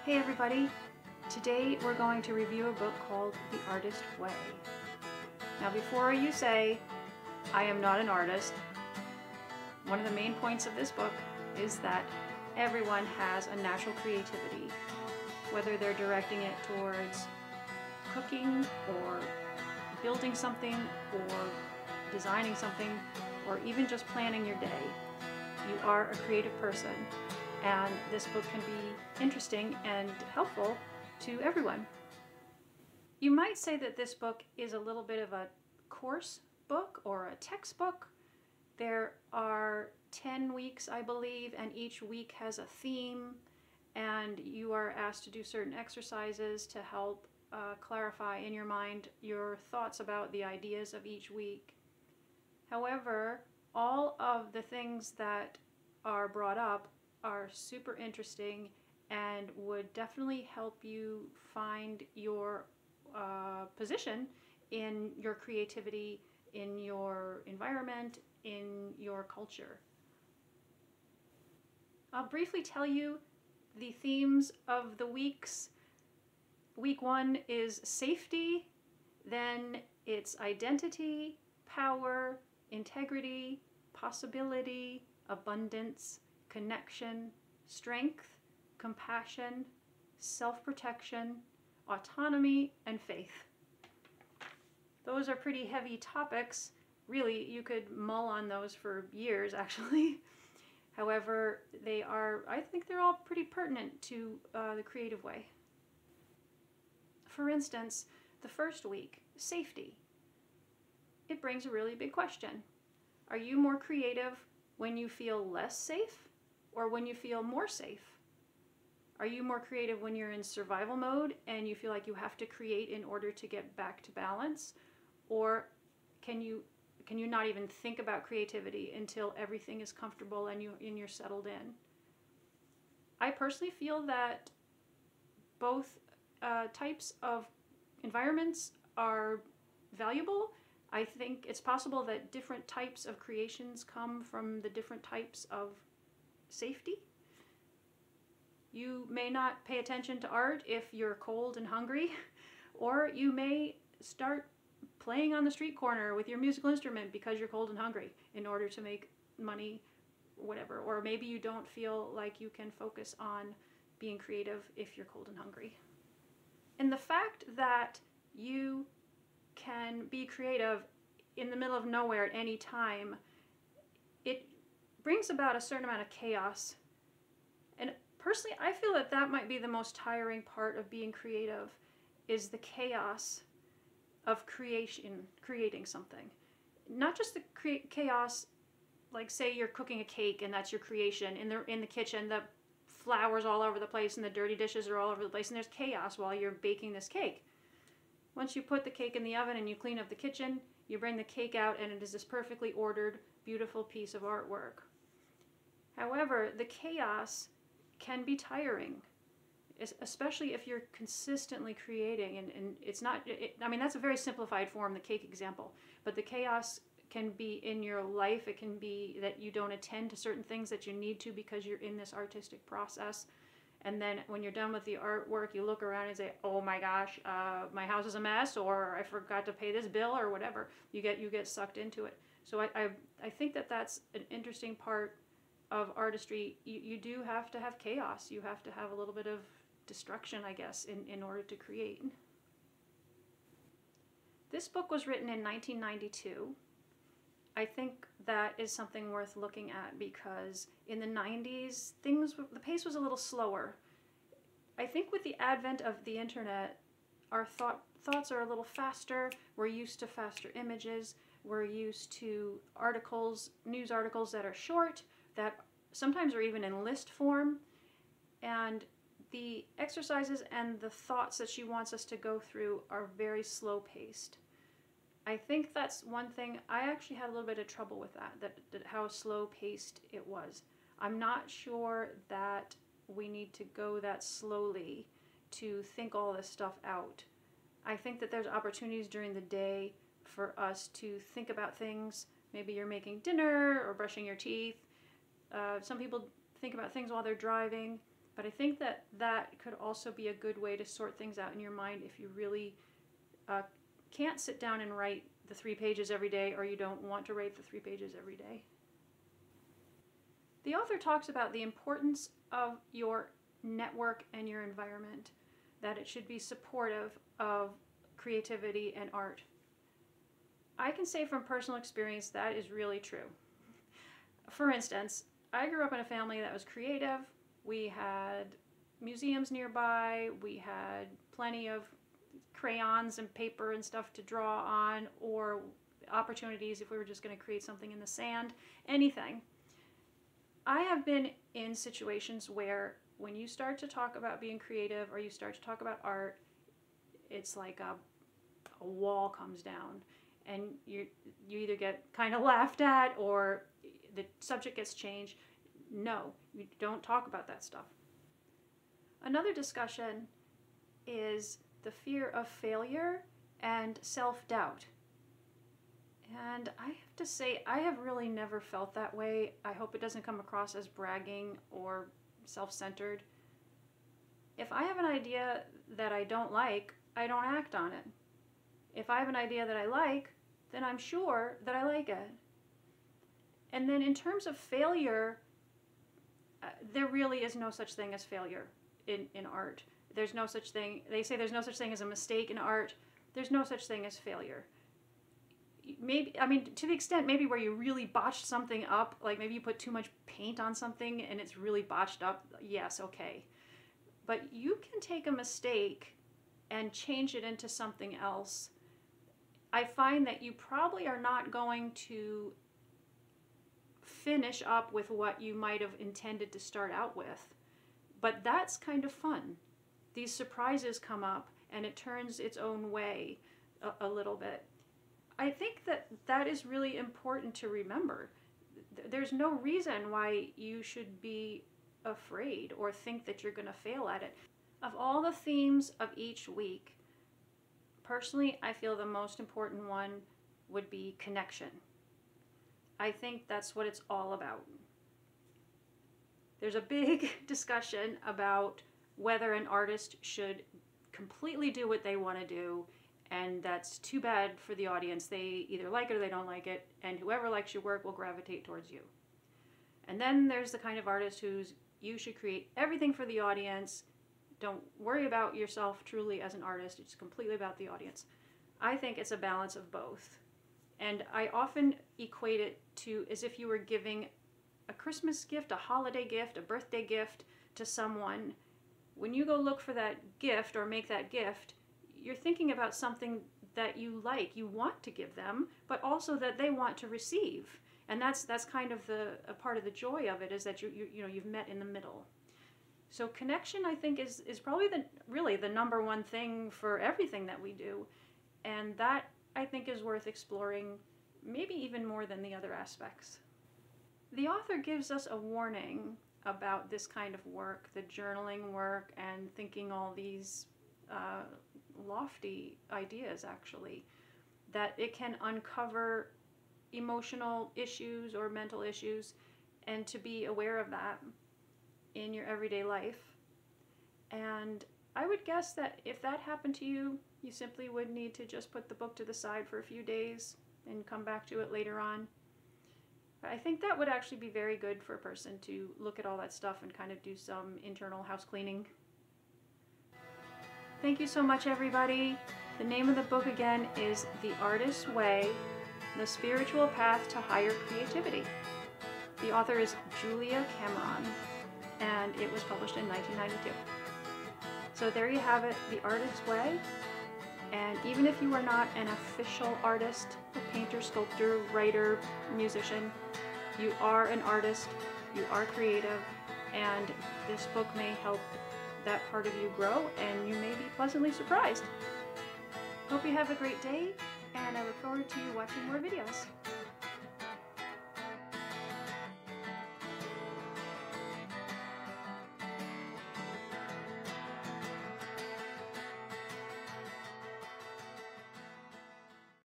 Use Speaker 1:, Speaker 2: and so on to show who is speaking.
Speaker 1: Hey everybody! Today we're going to review a book called The Artist Way. Now before you say, I am not an artist, one of the main points of this book is that everyone has a natural creativity, whether they're directing it towards cooking or building something or designing something or even just planning your day. You are a creative person, and this book can be interesting and helpful to everyone. You might say that this book is a little bit of a course book or a textbook. There are 10 weeks, I believe, and each week has a theme, and you are asked to do certain exercises to help clarify in your mind your thoughts about the ideas of each week. However, all of the things that are brought up are super interesting and would definitely help you find your position in your creativity, in your environment, in your culture. I'll briefly tell you the themes of the weeks. Week 1 is safety, then it's identity, power, integrity, possibility, abundance, connection, strength, compassion, self-protection, autonomy, and faith. Those are pretty heavy topics. Really, you could mull on those for years, actually. However, I think they're all pretty pertinent to the creative way. For instance, the first week, safety. It brings a really big question. Are you more creative when you feel less safe or when you feel more safe? Are you more creative when you're in survival mode and you feel like you have to create in order to get back to balance? Or can you not even think about creativity until everything is comfortable and you're settled in? I personally feel that both types of environments are valuable. I think it's possible that different types of creations come from the different types of safety. You may not pay attention to art if you're cold and hungry, or you may start playing on the street corner with your musical instrument because you're cold and hungry in order to make money, whatever. Or maybe you don't feel like you can focus on being creative if you're cold and hungry. And the fact that you can be creative in the middle of nowhere at any time, it brings about a certain amount of chaos. And personally, I feel that that might be the most tiring part of being creative, is the chaos of creating something. Not just the chaos, like say you're cooking a cake and that's your creation, in the kitchen, the flour's all over the place and the dirty dishes are all over the place and there's chaos while you're baking this cake. Once you put the cake in the oven and you clean up the kitchen, you bring the cake out and it is this perfectly ordered, beautiful piece of artwork. However, the chaos can be tiring, especially if you're consistently creating, and it's not, I mean, that's a very simplified form, the cake example, but the chaos can be in your life. It can be that you don't attend to certain things that you need to because you're in this artistic process. And then when you're done with the artwork, you look around and say, oh my gosh, my house is a mess, or I forgot to pay this bill, or whatever. You get sucked into it. So I think that that's an interesting part of artistry. You do have to have chaos. You have to have a little bit of destruction, I guess, in order to create. This book was written in 1992. I think that is something worth looking at because in the 90s, the pace was a little slower. I think with the advent of the internet, our thoughts are a little faster. We're used to faster images. We're used to articles, news articles that are short, that sometimes are even in list form. And the exercises and the thoughts that she wants us to go through are very slow paced. I think that's one thing. I actually had a little bit of trouble with that how slow paced it was. I'm not sure that we need to go that slowly to think all this stuff out. I think that there's opportunities during the day for us to think about things. Maybe you're making dinner or brushing your teeth. Some people think about things while they're driving. But I think that that could also be a good way to sort things out in your mind if you really can't sit down and write the 3 pages every day, or you don't want to write the 3 pages every day. The author talks about the importance of your network and your environment, that it should be supportive of creativity and art. I can say from personal experience that is really true. For instance, I grew up in a family that was creative. We had museums nearby. We had plenty of crayons and paper and stuff to draw on, or opportunities if we were just going to create something in the sand, anything. I have been in situations where when you start to talk about being creative or you start to talk about art, it's like a wall comes down, and you either get kind of laughed at or the subject gets changed. No, you don't talk about that stuff. Another discussion is the fear of failure and self-doubt. And I have to say, I have really never felt that way. I hope it doesn't come across as bragging or self-centered. If I have an idea that I don't like, I don't act on it. If I have an idea that I like, then I'm sure that I like it. And then in terms of failure, there really is no such thing as failure in art. There's no such thing. They say there's no such thing as a mistake in art. There's no such thing as failure. Maybe, I mean, to the extent maybe where you really botched something up, like maybe you put too much paint on something and it's really botched up, yes, okay. But you can take a mistake and change it into something else. I find that you probably are not going to finish up with what you might have intended to start out with, but that's kind of fun. These surprises come up and it turns its own way a little bit. I think that that is really important to remember. There's no reason why you should be afraid or think that you're going to fail at it. Of all the themes of each week, personally, I feel the most important one would be connection. I think that's what it's all about. There's a big discussion about whether an artist should completely do what they want to do, and that's too bad for the audience. They either like it or they don't like it, and whoever likes your work will gravitate towards you. And then there's the kind of artist who's, you should create everything for the audience. Don't worry about yourself truly as an artist. It's completely about the audience. I think it's a balance of both. And I often equate it to as if you were giving a Christmas gift, a holiday gift, a birthday gift to someone. When you go look for that gift or make that gift, you're thinking about something that you like, you want to give them, but also that they want to receive. And that's kind of a part of the joy of it, is that you've met in the middle. So connection, I think, is probably really the number one thing for everything that we do. And that, I think, is worth exploring, maybe even more than the other aspects. The author gives us a warning about this kind of work, the journaling work, and thinking all these lofty ideas, actually, that it can uncover emotional issues or mental issues, and to be aware of that in your everyday life. And I would guess that if that happened to you, you simply would need to just put the book to the side for a few days and come back to it later on. I think that would actually be very good for a person to look at all that stuff and kind of do some internal house cleaning. Thank you so much, everybody. The name of the book again is The Artist's Way, The Spiritual Path to Higher Creativity. The author is Julia Cameron, and it was published in 1992. So there you have it, The Artist's Way. And even if you are not an official artist, a painter, sculptor, writer, musician, you are an artist, you are creative, and this book may help that part of you grow, and you may be pleasantly surprised. Hope you have a great day, and I look forward to you watching more videos.